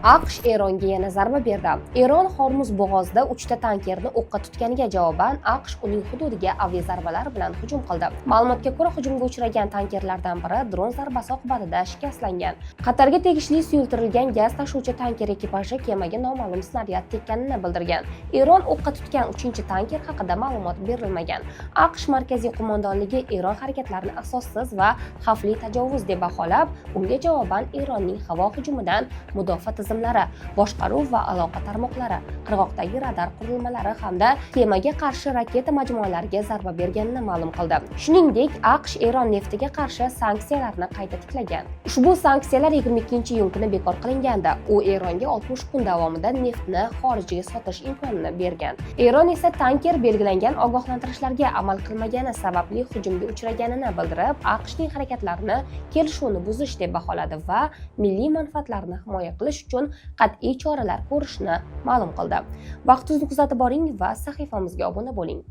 AQSh Eronga yana zarba berdi. Eron Hormuz bo'g'ozida 3 ta tankerni o'qqa tutganiga javoban AQSh uning hududiga aviazarbalar bilan hujum qildi. Ma'lumotga ko'ra, hujumga uchragan tankerlardan biri dron zarbasi oqibatida shikastlangan. Qatarga tegishli suyultirilgan gaz tashuvchi tanker ekipaji kemaga noma'lum snaryad tekkanini bildirgan. Eron o'qqa tutgan 3-tanker haqida ma'lumot berilmagan. AQSh markaziy qo'mondonligi Eron harakatlarini asossiz va xavfli tajovuz deb baholab, unga javoban Eronning havo hujumidan mudofaa tizimlari, boshqaruv va aloqa tarmoqlari, qirg'oqdagi radar qurilmalari hamda kemaga qarshi raketa majmualariga zarba berganini ma'lum qildi. Shuningdek, AQSh Eron neftiga qarshi sanksiyalarni qayta tiklagan. Ushbu sanksiyalar 22-iyun kuni bekor qilinganda, u Eronga 60 kun davomida neftni xorijga sotish imkonini bergan. Eron esa tanker belgilangan ogohlantirishlarga amal qilmagani sababli hujumga uchraganini bildirib, AQShning harakatlarini kelishuvni buzish deb baholadi va milliy manfaatlarni himoya qilish uchun qat'iy choralar ko'rishni ma'lum qildi. Vaqtingizni kuzatib boring va sahifamizga obuna bo'ling.